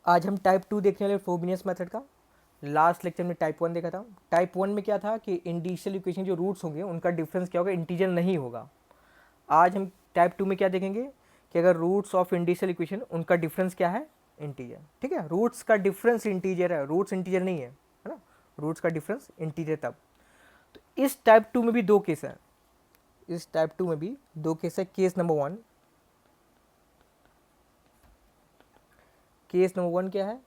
आज हम टाइप 2 देखने वाले फ्रोबिनियस मेथड का। लास्ट लेक्चर में टाइप 1 देखा था। टाइप 1 में क्या था कि इंडिशियल इक्वेशन जो रूट्स होंगे उनका डिफरेंस क्या होगा, इंटीजर नहीं होगा। आज हम टाइप 2 में क्या देखेंगे कि अगर रूट्स ऑफ इंडिशियल इक्वेशन उनका डिफरेंस क्या है, इंटीजर। ठीक है, रूट्स का डिफरेंस इंटीजर है, रूट्स इंटीजर नहीं है ना। रूट्स का डिफरेंस इंटीजर तब। तो इस टाइप 2 में भी दो केस है। इस टाइप 2 में भी दो केस है। केस नंबर 1, केस नंबर 1 क्या है,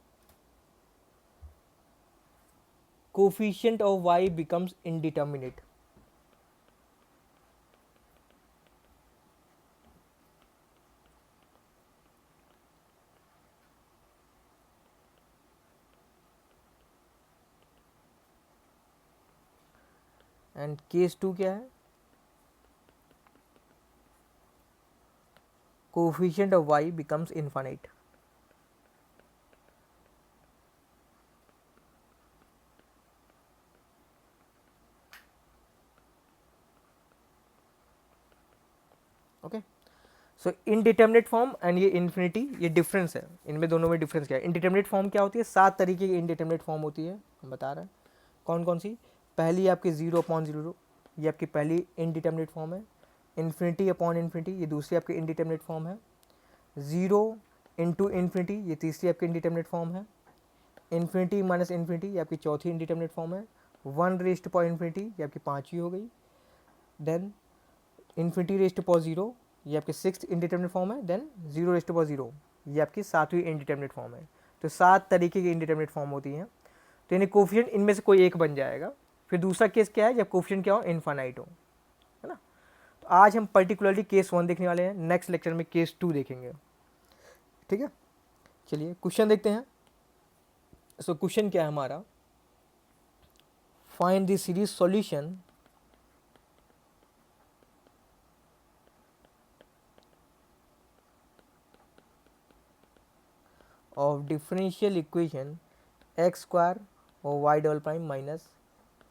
coefficient of y becomes indeterminate. And case 2 क्या है, coefficient of y becomes infinite. Okay, so indeterminate form and ये इन्फिनिटी, ये डिफरेंस है इनमें, दोनों में डिफरेंस क्या है। इनडिटर्मिनेट फॉर्म क्या होती है, 7 तरीके की इनडिटर्मिनेट फॉर्म होती है, हम बता रहे हैं कौन कौन सी। पहली आपकी 0/0, ये आपकी पहली इनडिटर्मिनेट फॉर्म है। इन्फिनिटी अपॉन इन्फिनिटी, ये दूसरी आपकी इनडिटर्मिनेट फॉर्म है। 0 × इन्फिनिटी, ये तीसरी आपकी इनडिटर्मिनेट फॉर्म है। इन्फिनिटी माइनस इन्फिनिटी, ये आपकी चौथी इनडिटर्मिनेट फॉर्म है। 1 रेज़ टू पावर इन्फिनिटी, ये आपकी पाँचवीं हो गई। Then infinity raise to power 0, ये आपकी 6th इंडिटर्मिनेट फॉर्म है। देन 0 रेज़ टू पावर 0, ये आपकी 7वीं इंडिटर्मिनेट फॉर्म है। तो 7 तरीके की इंडिटर्मिनेट फॉर्म होती हैं। तो यानी कोफिशिएंट इनमें से कोई एक बन जाएगा। फिर दूसरा केस क्या है, जब कोफिशिएंट क्या हो, इनफाइनाइट हो, है ना। तो आज हम पर्टिकुलरली केस 1 देखने वाले हैं, नेक्स्ट लेक्चर में केस 2 देखेंगे। ठीक है, चलिए क्वेश्चन देखते हैं। सो क्वेश्चन क्या है हमारा, find the series solution of differential equation X square और Y double prime minus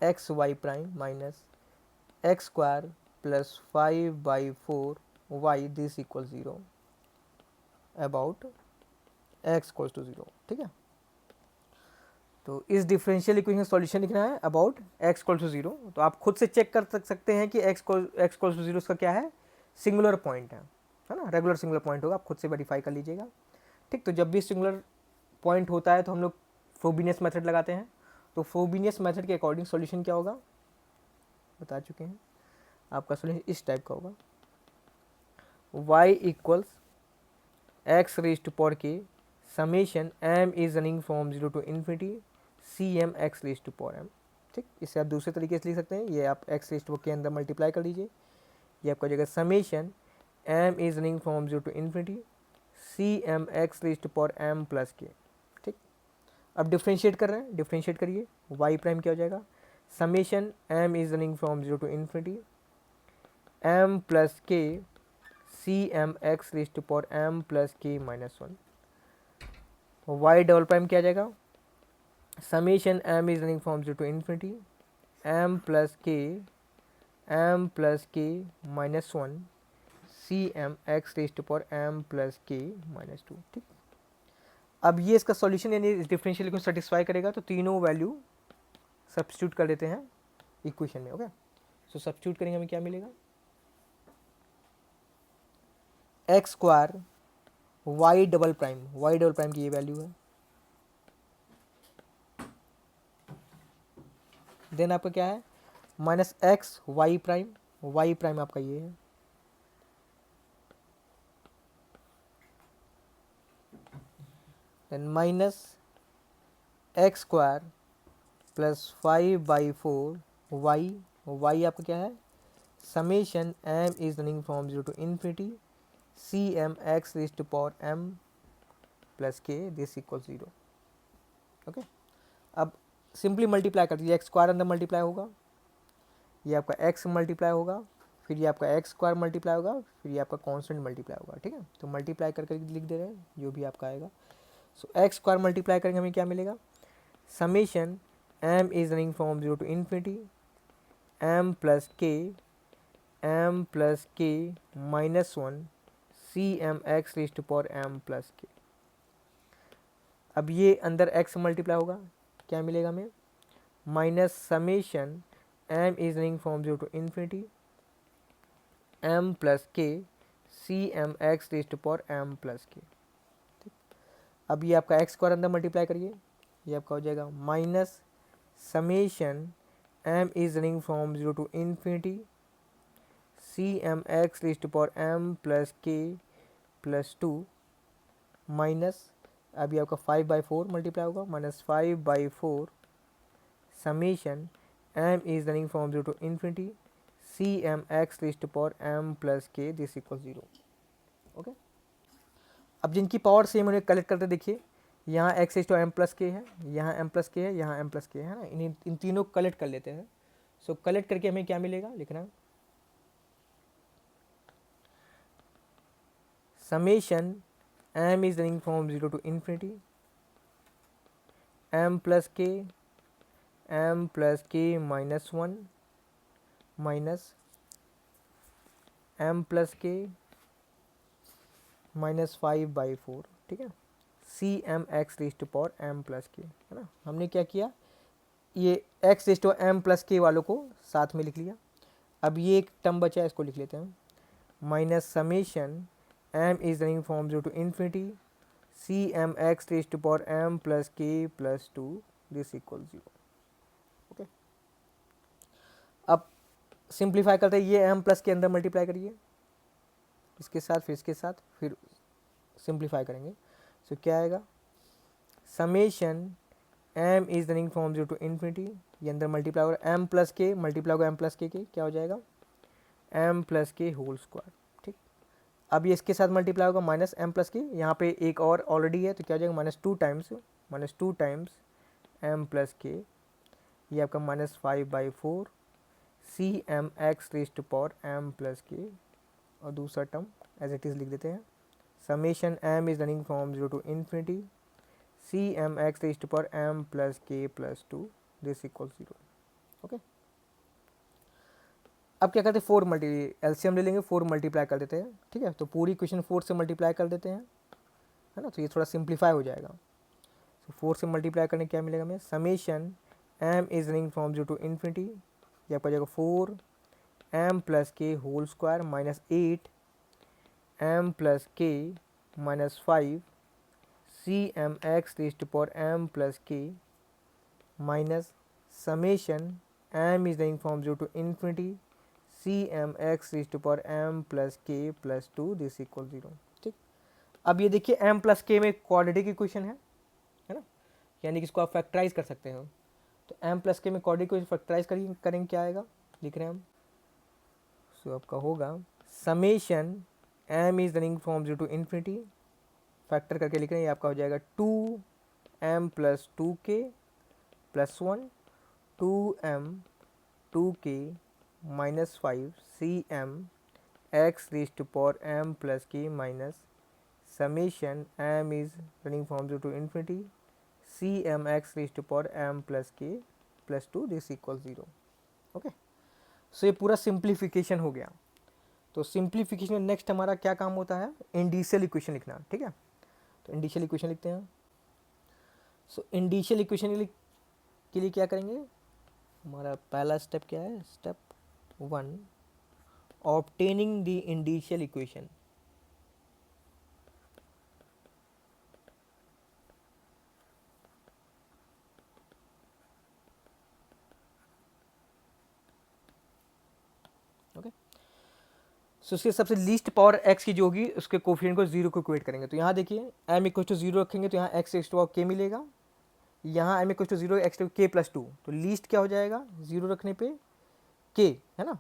X Y prime minus x square plus 5/4 Y this equal 0 about X equal to 0। ठीक है, तो इस डिफरेंशियल इक्वेशन सॉल्यूशन लिखना है अबाउट एक्स इक्वल टू 0। तो आप खुद से चेक कर सकते हैं कि एक्स इक्वल टू 0 इसका क्या है, सिंगुलर पॉइंट है ना, रेगुलर सिंगुलर पॉइंट होगा। आप खुद से वेरीफाई कर लीजिएगा। ठीक, तो जब भी सिंगुलर पॉइंट होता है तो हम लोग फ्रोबिनियस मेथड लगाते हैं। तो फ्रोबिनियस मेथड के अकॉर्डिंग सॉल्यूशन क्या होगा, बता चुके हैं। आपका सॉल्यूशन इस टाइप का होगा, y equals X raise to power के summation m is running from 0 to infinity C M x raise to power m। ठीक, इसे आप दूसरे तरीके से लिख सकते हैं। ये आप एक्स रेज टू के अंदर मल्टीप्लाई कर लीजिए, ये आपका जगह summation m is running from 0 to infinity C M x raise to power m plus k. ठीक, अब डिफ्रेंशिएट कर रहे हैं, डिफ्रेंशिएट करिए। y प्राइम क्या हो जाएगा, summation m is running from 0 to infinity m plus K C M x raise to power m plus के माइनस 1। वाई डबल प्राइम क्या आ जाएगा, summation m is running from 0 to infinity m plus के minus 1 C M x raise to power m plus के minus 2। ठीक, अब ये इसका सॉल्यूशन यानी इस डिफरेंशियल को सेटिस्फाई करेगा। तो तीनों वैल्यू सब्स्टिट्यूट कर देते हैं इक्वेशन में। ओके, सो सब्स्टिट्यूट करेंगे, हमें क्या मिलेगा, x square y double prime की ये वैल्यू है। देन आपका क्या है, माइनस एक्स वाई प्राइम आपका ये है। Then minus x square plus 5/4 y आपका क्या है, summation m is running from 0 to infinity C M x raise to power m plus k this equal 0। Okay, अब सिंपली मल्टीप्लाई कर दीजिए, x square अंदर मल्टीप्लाई होगा, ये आपका एक्स मल्टीप्लाई होगा, फिर ये आपका एक्स स्क्वायर मल्टीप्लाई होगा, फिर ये आपका कांस्टेंट मल्टीप्लाई होगा। ठीक है, तो मल्टीप्लाई करके लिख दे रहे हैं जो भी आपका आएगा। सो एक्स स्क्वायर मल्टीप्लाई करेंगे हमें क्या मिलेगा, summation m is running from 0 to infinity m plus के minus 1 C M x raise to power m plus K. अब ये अंदर x मल्टीप्लाई होगा, क्या मिलेगा हमें, minus summation m is running from 0 to infinity m plus K C M x raise to power m plus K. अब ये आपका x स्क्वायर अंदर मल्टीप्लाई करिए, ये आपका हो जाएगा minus summation m is running from 0 to infinity C M x raise to power m plus के प्लस 2 माइनस, अभी आपका 5/4 मल्टीप्लाई होगा, minus 5/4 summation m is running from 0 to infinity C M x raise to power m plus k this equal 0। Okay, अब जिनकी power same उन्हें collect करते देखिए, यहाँ x raise to m plus k है, यहाँ m प्लस के है, यहाँ m प्लस के है ना, इन तीनों कलेक्ट कर लेते हैं। सो कलेक्ट करके हमें क्या मिलेगा, लिखना summation m is running from 0 to infinity m plus के माइनस 1 माइनस m प्लस के माइनस 5/4, ठीक है, c M x raise to power m plus k, है ना। हमने क्या किया, ये x raise to m plus k वालों को साथ में लिख लिया। अब ये एक टर्म बचा है, इसको लिख लेते हैं, minus summation m is running from 0 to infinity C M x raise to power m plus के प्लस 2 दिस इक्वल 0। ओके, अब सिंप्लीफाई करते हैं, ये m प्लस के अंदर मल्टीप्लाई करिए, इसके साथ फिर इसके साथ, फिर सिंप्लीफाई करेंगे। सो क्या आएगा, summation m is running from 0 to infinity, ये अंदर मल्टीप्लाई होगा m प्लस के मल्टीप्लाई होगा m प्लस के, क्या हो जाएगा, m प्लस के होल स्क्वायर। ठीक, अब ये इसके साथ मल्टीप्लाई होगा माइनस m प्लस के, यहाँ पे एक और ऑलरेडी है तो क्या हो जाएगा, minus two times m plus k, ये आपका minus 5/4 c M x raise to power m plus k, और दूसरा टर्म एज इट इज़ लिख देते हैं, summation m is running from 0 to infinity C M x raise to power m plus के plus 2 this equal 0। Okay, अब क्या करते हैं, 4 एलसीएम ले लेंगे, 4 मल्टीप्लाई कर देते हैं, ठीक है, तो पूरी इक्वेशन 4 से मल्टीप्लाई कर देते हैं, है ना, तो ये थोड़ा सिंप्लीफाई हो जाएगा। तो 4 से मल्टीप्लाई करने क्या मिलेगा हमें, summation m is running from 0 to infinity, ये आपका जाएगा 4 m प्लस के whole square minus 8 m plus के minus 5 C M x raise to power m plus के minus summation m is running from 0 to infinity C M x raise to power m plus के plus 2 this equal 0। ठीक, अब ये देखिए m plus के में quadratic equation है ना, यानी कि इसको आप फैक्टराइज कर सकते हो, तो m प्लस के में क्वाड्रेटिक इक्वेशन फैक्टराइज करेंगे क्या आएगा, लिख रहे हैं हम। सो आपका होगा summation m is running from 0 to infinity, factor करके लिख रहे हैं, ये आपका हो जाएगा 2m plus 2k plus 1 2m 2k minus 5 C M x raise to power m plus के minus summation m is running from 0 to infinity C M x raise to power m plus के plus 2 this equal 0। Okay, so ये पूरा simplification हो गया। तो simplification में next हमारा क्या काम होता है, इंडिशियल इक्वेशन लिखना, ठीक है, तो इंडिशियल इक्वेशन लिखते हैं। सो इंडिशियल इक्वेशन के लिए क्या करेंगे, हमारा पहला स्टेप क्या है, step 1 obtaining the indicial equation. Okay, so उसके सबसे लीस्ट पावर x की जो होगी उसके कोफिशिएंट को 0 को इक्वेट करेंगे। तो यहाँ देखिए m इक्वल टू 0 रखेंगे तो यहाँ x raise to power k मिलेगा, यहाँ m equal to 0 x to k plus 2, तो लीस्ट क्या हो जाएगा 0 रखने पे k, है ना।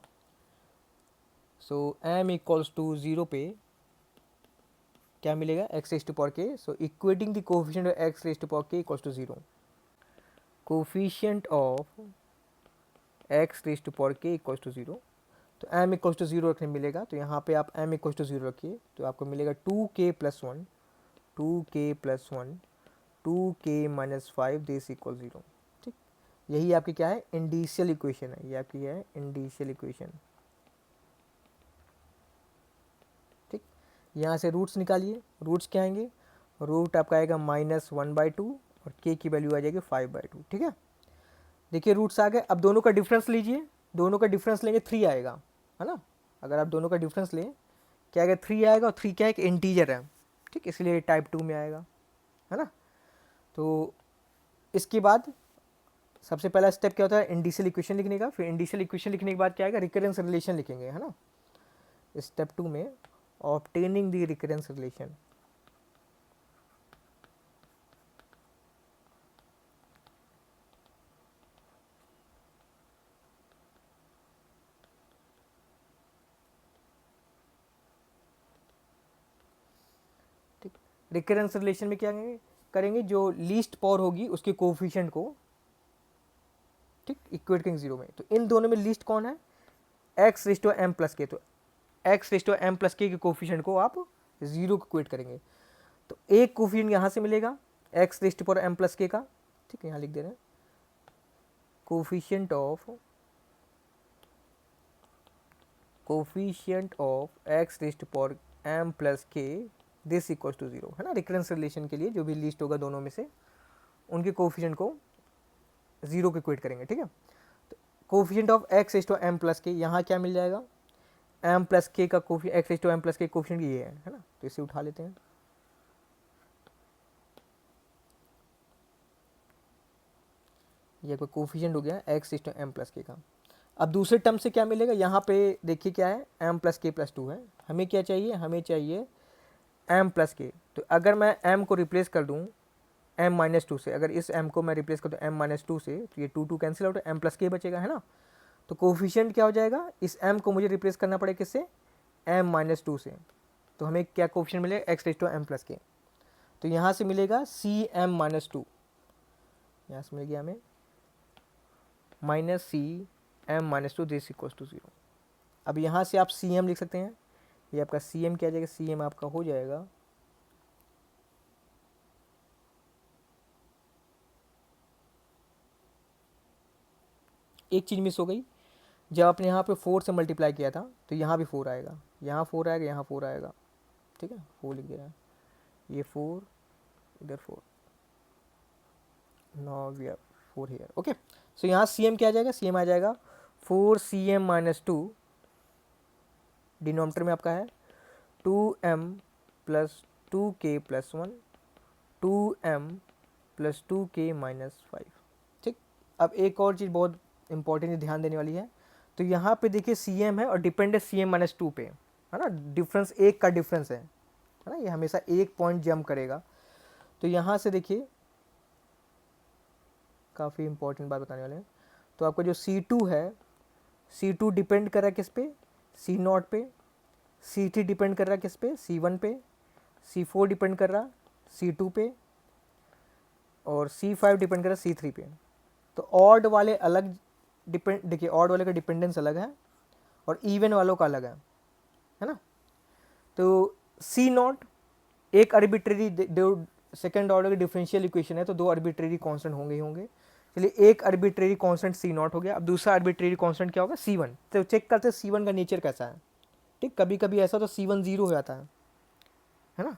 सो m इक्वल्स टू 0 पे क्या मिलेगा, x raise to power k, so equating the coefficient of x raise to power k equals to 0, coefficient of x raise to power k equals to 0, तो m इक्वल्स टू 0 रखने मिलेगा, तो यहाँ पे आप m इक्वल्स टू 0 रखिए तो आपको मिलेगा 2k plus 1 2k plus 1 2k minus 5 this equal 0। ठीक, यही आपकी क्या है, इंडिशियल इक्वेशन है, ये आपकी है इंडिशियल इक्वेशन। ठीक, यहाँ से रूट्स निकालिए, रूट्स क्या आएंगे, रूट आपका आएगा -1/2 और k की वैल्यू आ जाएगी 5/2। ठीक है, देखिए रूट्स आ गए। अब दोनों का डिफरेंस लीजिए, दोनों का डिफरेंस लेंगे 3 आएगा, है ना। अगर आप दोनों का डिफरेंस लें क्या आएगा, 3 आएगा, और 3 क्या है, एक इंटीजर है, ठीक, इसलिए टाइप 2 में आएगा, है ना। तो इसके बाद सबसे पहला स्टेप क्या होता है, इंडिशियल इक्वेशन लिखने का। फिर इंडिशियल इक्वेशन लिखने के बाद क्या आएगा, रिकरेंस रिलेशन लिखेंगे, है ना। स्टेप 2 में ऑब्टेनिंग द रिकरेंस रिलेशन। ठीक, रिकरेंस रिलेशन में क्या करेंगे, जो लीस्ट पावर होगी उसके कोफिशिएंट को, ठीक, इक्वेट करेंगे जीरो में। तो इन दोनों में लीस्ट कौन है, x resto M plus k. तो x resto M plus k coefficient को आप जीरो को इक्वेट करेंगे। तो एक कोफिशिएंट यहाँ से मिलेगा x raised power m plus k का, ठीक है, यहाँ लिख दे रहे हैं coefficient of x raised power m plus k this equals to zero, है ना। रिकरेंस रिलेशन के लिए जो भी लिस्ट होगा दोनों में से उनके कोफिशिएंट को जीरो को इक्वेट करेंगे, ठीक है। तो coefficient of x raised to m plus k, यहाँ क्या मिल जाएगा, एम प्लस के का coefficient, x raised to m plus k coefficient ये है ना। तो इसे उठा लेते हैं, ये कोई कोफिशिएंट हो गया x raised to m plus k का। अब दूसरे टर्म से क्या मिलेगा, यहाँ पे देखिए क्या है, एम प्लस के प्लस टू है। हमें क्या चाहिए, हमें चाहिए एम प्लस के। तो अगर मैं एम को रिप्लेस कर दूँ एम माइनस टू से, अगर इस एम को मैं रिप्लेस कर दूँ एम माइनस टू से, तो ये two cancel out, m plus k बचेगा, है ना। तो कोफिशिएंट क्या हो जाएगा, इस एम को मुझे रिप्लेस करना पड़ेगा किससे, एम माइनस टू से। तो हमें क्या कोफिशिएंट मिलेगा, x raised to m plus k. तो यहाँ से मिलेगा सी एम माइनस टू, यहाँ से मिल गया हमें minus C m minus two this equals to zero. अब यहाँ से आप सी एम लिख सकते हैं, ये आपका सी एम क्या आ जाएगा, सी एम आपका हो जाएगा एक चीज़ मिस हो गई, जब आपने यहाँ पे 4 से मल्टीप्लाई किया था तो यहाँ भी 4 आएगा, यहाँ 4 आएगा, यहाँ 4 आएगा, ठीक है, 4 लिख दिया है, ये 4 इधर 4, now we are 4 here, okay. So यहाँ सी एम क्या आ जाएगा, सी एम आ जाएगा 4 C m minus two, denominator में आपका है 2m plus 2k plus 1, 2m plus 2k minus 5, ठीक। अब एक और चीज़ बहुत इंपॉर्टेंट ध्यान देने वाली है। तो यहाँ पे देखिए सी एम है और डिपेंड है सी एम माइनस टू पे, है ना। डिफरेंस एक का डिफरेंस है ना, ये हमेशा एक पॉइंट जंप करेगा। तो यहाँ से देखिए काफ़ी इंपॉर्टेंट बात बताने वाले हैं। तो आपका जो C2 है, C2 डिपेंड कर रहा है किस पे, C नॉट पे। C3 डिपेंड कर रहा है किस पे, C1 पे। C4 डिपेंड कर रहा C2 पे, और C5 डिपेंड कर रहा C3 पे। तो ऑड वाले अलग डिपेंड, देखिए ऑड वाले का डिपेंडेंस अलग है और इवन वालों का अलग है ना। तो C नॉट एक आर्बिट्रेरी, सेकेंड ऑर्डर की डिफरेंशियल इक्वेशन है तो दो आर्बिट्रेरी कांस्टेंट होंगे ही होंगे। चलिए एक आर्बिट्रेरी कांस्टेंट C नॉट हो गया। अब दूसरा आर्बिट्रेरी कांस्टेंट क्या होगा, C1। तो चेक करते हैं C1 का नेचर कैसा है, ठीक। कभी कभी ऐसा तो C1 जीरो हो जाता है ना।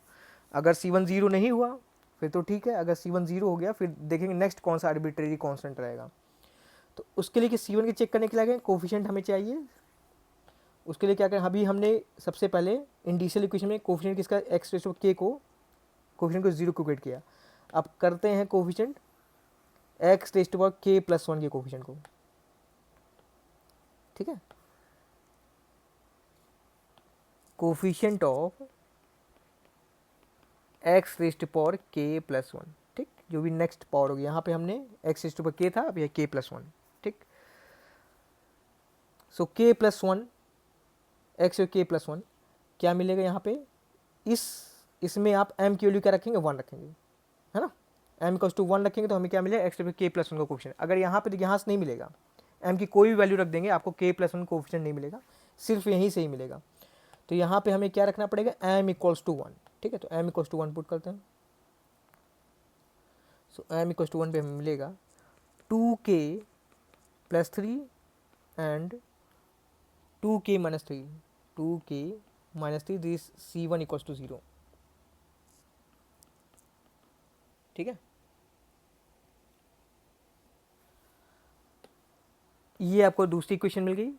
अगर C1 जीरो नहीं हुआ फिर तो ठीक है, अगर C1 जीरो हो गया फिर देखेंगे नेक्स्ट कौन सा आर्बिट्रेरी कांस्टेंट रहेगा। तो उसके लिए कि C1 के चेक करने के लिए कोफिशिएंट हमें चाहिए। उसके लिए क्या करें, अभी हमने सबसे पहले इंडिशियल इक्वेशन में कोफिशिएंट किसका, एक्स रेशो के को, कोफिशिएंट को जीरो इक्वेट किया। अब करते हैं कोफिशिएंट एक्स रेस्ट पावर के प्लस 1 के कोफिशिएंट को, ठीक है। Coefficient of x raised power के प्लस 1, ठीक, जो भी नेक्स्ट पावर होगी। यहाँ पे हमने एक्स रेस्ट पावर के था, अब यह के प्लस 1, ठीक। सो के प्लस 1, एक्स के प्लस 1 क्या मिलेगा यहाँ पे, इसमें आप एम की वैल्यू क्या रखेंगे, 1 रखेंगे, है ना। एम इक्वल्स टू 1 रखेंगे तो हमें क्या मिलेगा, एक्स के प्लस 1 का कोफिशिएंट। अगर यहाँ पे यहाँ से नहीं मिलेगा, एम की कोई भी वैल्यू रख देंगे आपको के प्लस 1 कोफिशिएंट नहीं मिलेगा, सिर्फ यहीं से ही मिलेगा। तो यहाँ पे हमें क्या रखना पड़ेगा, एम इक्वल्स टू 1, ठीक है। तो एम इक्वल्स टू 1 पुट करते हैं। सो एम इक्वल्स टू 1 पे हमें मिलेगा 2k plus 3 and 2k minus 3, 2k minus 3, this C1 equals to 0। ठीक है, ये आपको दूसरी इक्वेशन मिल गई।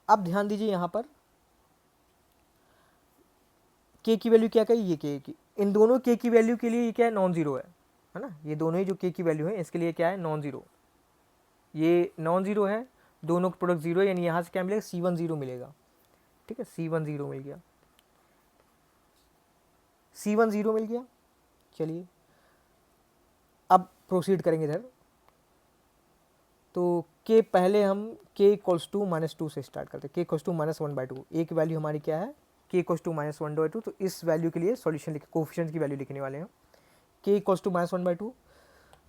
अब ध्यान दीजिए यहाँ पर के की वैल्यू क्या कही, ये के की, इन दोनों के की वैल्यू के लिए ये क्या है, नॉन जीरो है ना, ये दोनों ही जो के की वैल्यू है इसके लिए क्या है, नॉन जीरो, ये नॉन जीरो है, दोनों का प्रोडक्ट जीरो है, यानी यहाँ से क्या मिलेगा, C1 जीरो मिलेगा। ठीक है, C1 जीरो मिल गया, C1 जीरो मिल गया। चलिए अब प्रोसीड करेंगे इधर, तो के पहले हम के इक्वल्स टू -2 से स्टार्ट करते हैं, के इक्वल्स टू -1/2, एक वैल्यू हमारी क्या है, के इक्वल्स टू -1/2, तो इस वैल्यू के लिए सॉल्यूशन लिख, कोफिशिएंट की वैल्यू लिखने वाले हैं, के इक्वल्स टू -1/2,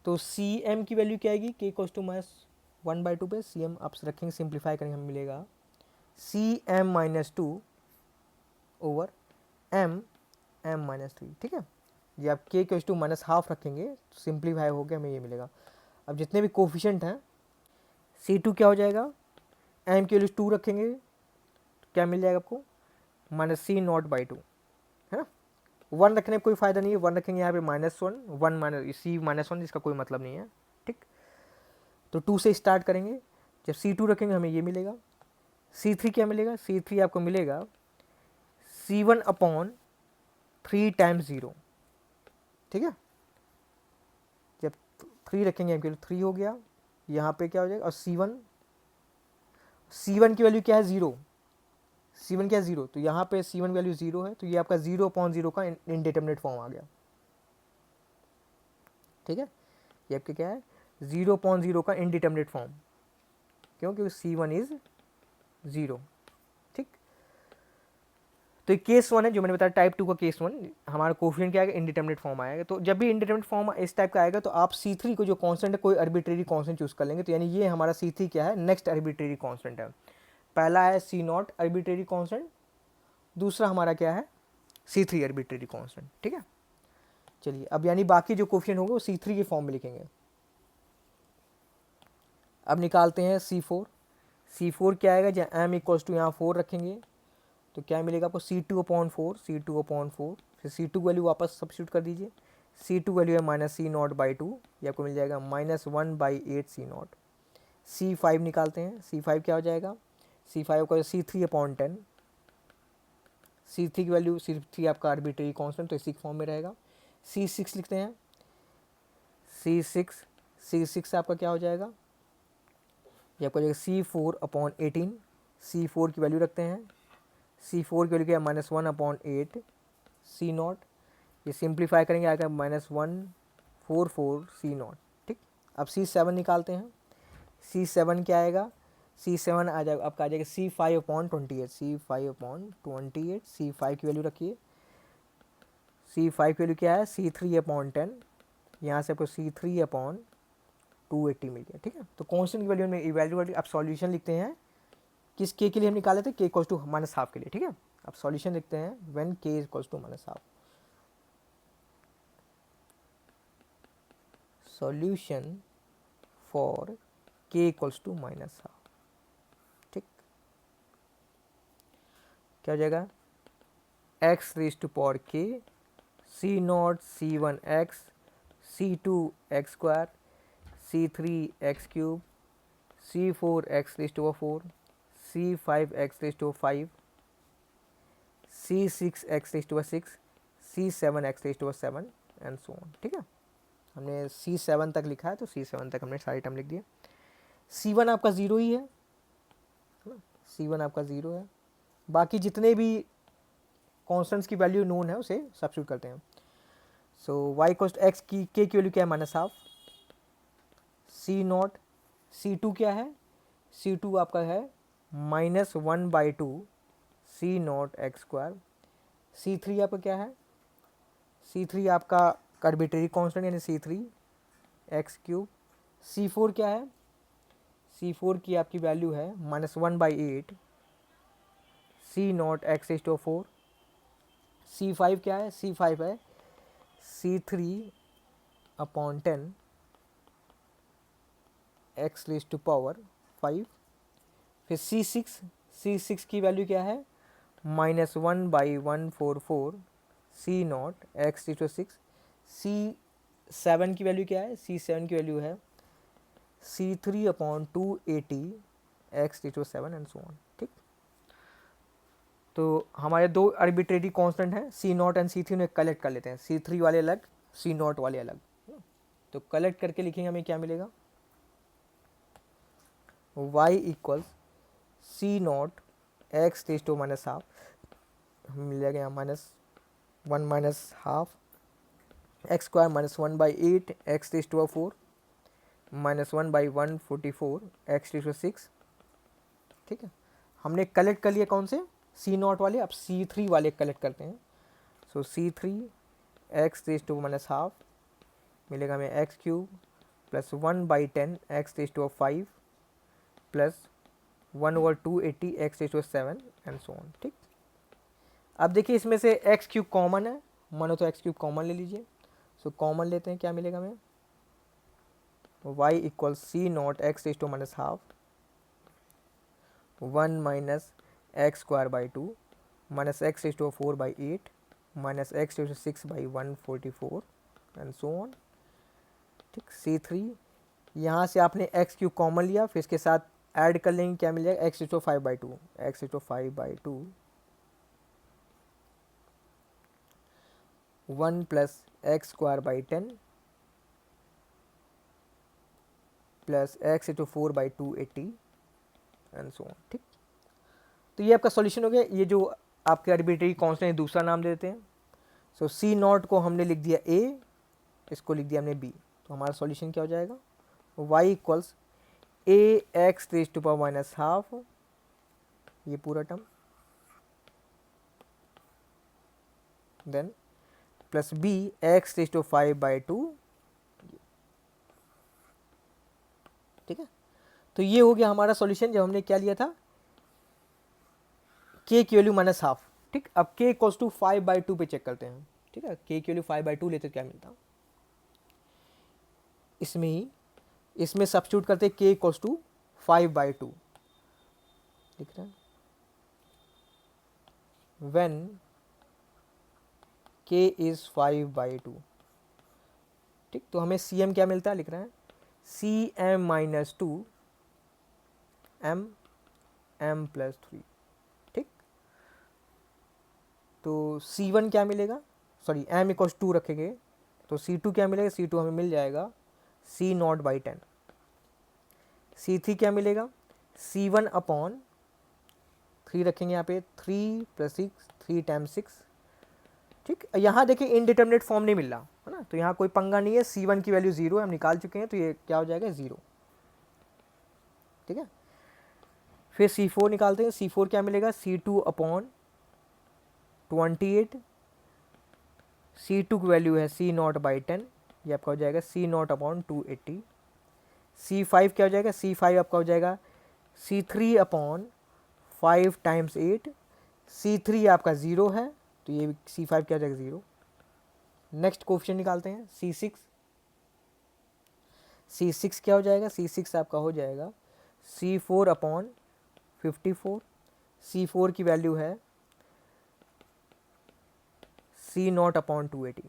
तो सी एम की वैल्यू क्या आएगी, के इक्वल्स टू -1/2 पे सी एम आप रखेंगे, सिंप्लीफाई करेंगे, हमें मिलेगा CM-2 ओवर M-3। ठीक है, ये आप के इक्वल्स टू -हाफ रखेंगे, सिंप्लीफाई हो गया, हमें ये मिलेगा। अब जितने भी कोफिशिएंट हैं, C2 क्या हो जाएगा, M की वैल्यू 2 रखेंगे तो क्या मिल जाएगा आपको, -C0/2, है ना। 1 रखने में कोई फ़ायदा नहीं है, 1 रखेंगे यहाँ पे -1 C -1, इसका कोई मतलब नहीं है। ठीक, तो 2 से स्टार्ट करेंगे, जब C2 रखेंगे हमें ये मिलेगा। C3 क्या मिलेगा, C3 आपको मिलेगा C1/3 टाइम्स 0। ठीक है, जब 3 रखेंगे हम, 3 हो गया, यहाँ पे क्या हो जाएगा, और C1 की वैल्यू क्या है, 0, C1 क्या है, 0, तो यहाँ पे C1 वैल्यू 0 है, तो ये आपका 0/0 का इनडिटरमिनेट फॉर्म आ गया। ठीक है, ये आपके क्या है, 0/0 का इनडिटरमिनेट फॉर्म, क्योंकि C1 इज 0। ठीक, तो ये केस 1 है जो मैंने बताया, टाइप 2 का केस 1, हमारा कोफिशिएंट क्या आएगा, इनडिटरमिनेट फॉर्म आएगा। तो जब भी इनडिटरमिनेट फॉर्म इस टाइप का आएगा, तो आप C3 को जो कांस्टेंट है, कोई आर्बिट्रेरी कांस्टेंट चूज कर लेंगे, तो यानी ये हमारा C3 क्या है, नेक्स्ट आर्बिट्रेरी कांस्टेंट है। पहला है C0 आर्बिट्रेरी कांस्टेंट, दूसरा हमारा क्या है, C3 आर्बिट्रेरी कांस्टेंट। ठीक है, चलिए अब यानी बाकी जो कोफिशिएंट होंगे वो C3 के फॉर्म में लिखेंगे। अब निकालते हैं C4 क्या आएगा, जहाँ M इक्वल्स टू यहाँ 4 रखेंगे तो क्या मिलेगा आपको, C2/4, फिर C2 वैल्यू वापस सब्स्टिट्यूट कर दीजिए, C2 वैल्यू है -C0/2, ये आपको मिल जाएगा -1/8 C0। C5 निकालते हैं, C5 क्या हो जाएगा, C5 का C3/10, C3 की वैल्यू, C3 आपका आर्बिट्रेरी कांस्टेंट, तो इसी फॉर्म में रहेगा। C6 लिखते हैं, C6 आपका क्या हो जाएगा, ये आपका जाएगा C4/18, C4 की वैल्यू रखते हैं, C4 की वैल्यू क्या है, -1/8 C0, ये सिंप्लीफाई करेंगे आएगा -144 C0। ठीक, अब C7 निकालते हैं, C7 क्या आएगा, C7 आ जाएगा आपका, आ जाएगा C5/28, C5 की वैल्यू रखिए, C5 की वैल्यू क्या है, C3/10, यहाँ से आपको C3/280 मिल गया। ठीक है, तो कॉन्स्टेंट की वैल्यू में इवैल्यूएट, आप सॉल्यूशन लिखते हैं, किस के लिए हम निकाले थे, के इक्वल्स टू -हाफ के लिए। ठीक है, अब सॉल्यूशन लिखते हैं, when k equals to -half, solution for k equals to -half. ठीक, क्या हो जाएगा, x⁻k C0 C1x C2x², C3x³ C4x⁴ C5x⁵, C6x⁶, C7x⁵, and so on. ठीक है, हमने C7 तक लिखा है, तो C7 तक हमने सारी टर्म लिख दिया। C1 आपका 0 ही है ना, C1 आपका 0 है, बाकी जितने भी कॉन्स्टेंट्स की वैल्यू नोन है उसे सब्स्टिट्यूट करते हैं। सो y कोस्ट x की k की वैल्यू क्या है, -हाफ, C0, C2 क्या है, C2 आपका है -1/2 C0x², C3 आपका क्या है, C3 आपका आर्बिट्रेरी कांस्टेंट यानी C3x³, C4 क्या है, C4 की आपकी वैल्यू है -1/8 C0x⁴, C5 क्या है, C5 है C3/10 x⁵5, फिर C6 की वैल्यू क्या है, -1/144 C0x⁵, 7 की वैल्यू क्या है, C7 की वैल्यू है C3/280 x⁻7 and so on. ठीक, तो हमारे दो आर्बिट्रेरी कांस्टेंट हैं C0 एंड C3, उन्हें कलेक्ट कर लेते हैं, C3 वाले अलग, C0 वाले अलग। तो कलेक्ट करके लिखेंगे, हमें क्या मिलेगा, y इक्वल्स C0 x⁻½ मिल जाएगा यहाँ -1 -½ x² -1/8 x⁻4 -1/144 x⁻6। ठीक है, हमने कलेक्ट कर लिया कौन से, C0 वाले, अब C3 वाले कलेक्ट करते हैं। सो C3 x⁻½ मिलेगा हमें x³ + 1/10 x⁻5 + 1/280 x⁻7 and so on. ठीक, अब देखिए इसमें से x³ कॉमन है, मानो तो x³ कॉमन ले लीजिए। सो कॉमन लेते हैं, क्या मिलेगा हमें, y equal C0 x⁻½ 1 - x²/2 -x⁻4/8 -x⁻6/144 and so on. ठीक, C3 यहाँ से आपने x³ कॉमन लिया, फिर इसके साथ ऐड कर लेंगे, क्या मिल जाएगा, x⁻5/2 x⁻5/2 1 + x²/10 + x⁻4/280 and so on. ठीक, तो ये आपका सॉल्यूशन हो गया। ये जो आपके आर्बिट्रेरी कांस्टेंट है, दूसरा नाम दे देते हैं। सो C0 को हमने लिख दिया a, इसको लिख दिया हमने b, तो हमारा सॉल्यूशन क्या हो जाएगा, y इक्वल्स ax⁻½ ये पूरा term, then plus b x⁻5/2। ठीक है, तो ये हो गया हमारा सॉल्यूशन, जब हमने क्या लिया था, k की वैल्यू -½ ठीक, अब k इक्वल्स टू 5/2 पे चेक करते हैं। ठीक है, k की वैल्यू 5/2 लेते क्या मिलता, इसमें ही इसमें सब्स्टिट्यूट करते k इक्वल्स टू 5/2, लिख रहे हैं when k is 5/2। ठीक, तो हमें cm क्या मिलता है, लिख रहे हैं cm - 2 m m + 3। ठीक, तो c1 क्या मिलेगा, सॉरी m इक्वल्स 2 रखेंगे, तो c2 क्या मिलेगा, c2 हमें मिल जाएगा C0/10। c3 क्या मिलेगा, C1/3 रखेंगे यहाँ पे, 3 + 6 3 × 6। ठीक, यहाँ देखिए इनडिटर्मिनेट फॉर्म नहीं मिल रहा है ना, तो यहाँ कोई पंगा नहीं है, C1 की वैल्यू 0 है, हम निकाल चुके हैं, तो ये क्या हो जाएगा 0। ठीक है, फिर C4 निकालते हैं, C4 क्या मिलेगा, C2/28, C2 की वैल्यू है C0/10, ये आपका हो जाएगा C0/280। C5 क्या हो जाएगा, C5 आपका हो जाएगा C3/5 × 8, C3 आपका 0 है, तो ये C5 क्या हो जाएगा 0। नेक्स्ट कोफिशिएंट निकालते हैं, C6 क्या हो जाएगा, C6 आपका हो जाएगा C4/54, C4 की वैल्यू है C0/280।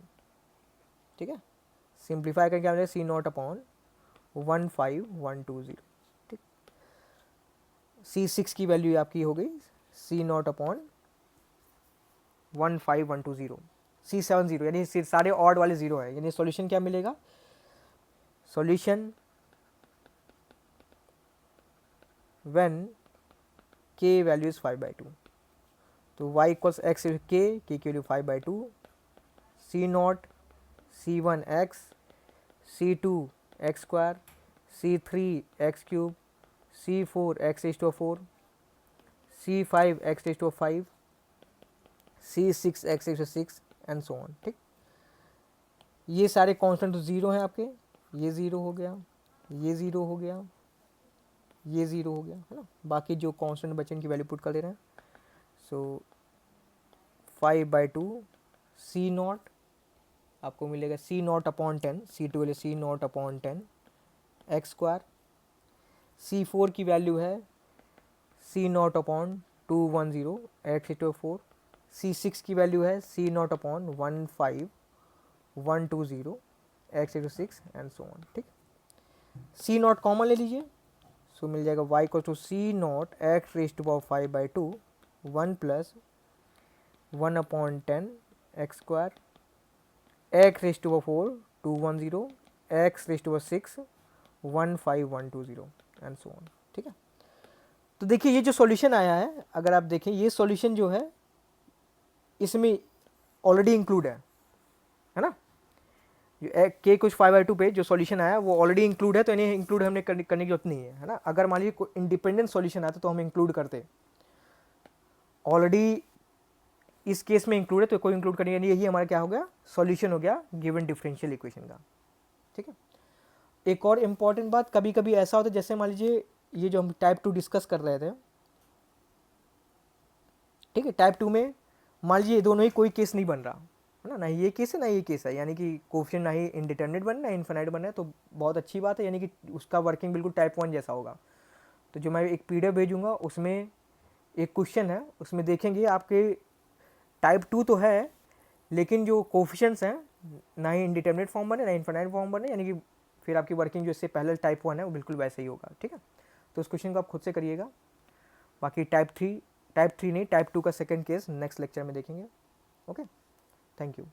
ठीक है, सिंप्लीफाई करके क्या हो जाएगा, C0/15120। ठीक, C6 की वैल्यू आपकी हो गई C0/15120, C7 0, यानी सारे ऑड वाले 0 है, यानी सॉल्यूशन क्या मिलेगा, solution when k value is 5/2, तो y इक्वल्स x k की value 5/2, C0 C1 x, C2 x², C3 x³, C4 x⁻4, C5 x⁻5, C6 x⁻6 and so on. ठीक, ये सारे कांस्टेंट तो 0 हैं आपके, ये 0 हो गया, ये 0 हो गया, ये 0 हो गया, है ना, बाकी जो कांस्टेंट बचे इनकी वैल्यू पुट कर दे रहे हैं। सो 5/2 C0 आपको मिलेगा C0/10, C2 वाले C0/10 x², C4 की वैल्यू है C0/210 x⁻4, C6 की वैल्यू है C0/15120, x into six and so on. ठीक, सी नॉट कॉमन ले लीजिए, सो मिल जाएगा y equal to C not x raise to power five by two one plus one upon ten x square x raise to power four two one zero x raise to power six 15120 and so on. ठीक है, तो देखिए ये जो solution आया है, अगर आप देखें ये सॉल्यूशन जो है इसमें ऑलरेडी इंक्लूड है ना, जो के कुछ 5/2 पे जो सॉल्यूशन आया वो ऑलरेडी इंक्लूड है, तो इन्हें इंक्लूड हमने करने की जरूरत नहीं है ना। अगर मान लीजिए कोई इंडिपेंडेंट सॉल्यूशन आता तो हम इंक्लूड करते, ऑलरेडी इस केस में इंक्लूड है तो कोई इंक्लूड करने, यानी यही हमारा क्या हो गया, सॉल्यूशन हो गया गिवन डिफरेंशियल इक्वेशन का। ठीक है, एक और इम्पॉर्टेंट बात, कभी कभी ऐसा होता है जैसे मान लीजिए ये जो हम टाइप 2 डिस्कस कर रहे थे, ठीक है, टाइप 2 में मान लीजिए दोनों ही कोई केस नहीं बन रहा है ना, ना ये केस है ना ये केस है, यानी कि कोफिशिएंट ना ही इनडिटरमिनेट बन रहा है इनफाइनाइट बन रहा है, तो बहुत अच्छी बात है, यानी कि उसका वर्किंग बिल्कुल टाइप 1 जैसा होगा। तो जो मैं एक PDF भेजूंगा उसमें एक क्वेश्चन है, उसमें देखेंगे आपके टाइप 2 तो है लेकिन जो कोफिशिएंट्स हैं ना ही इनडिटरमिनेट फॉर्म बने ना इनफाइनाइट फॉर्म बने, यानी कि फिर आपकी वर्किंग जो इससे पहले टाइप 1 है वो बिल्कुल वैसे ही होगा। ठीक है, तो उस क्वेश्चन को आप खुद से करिएगा। बाकी टाइप 3 नहीं टाइप 2 का सेकंड केस नेक्स्ट लेक्चर में देखेंगे। Okay, thank you.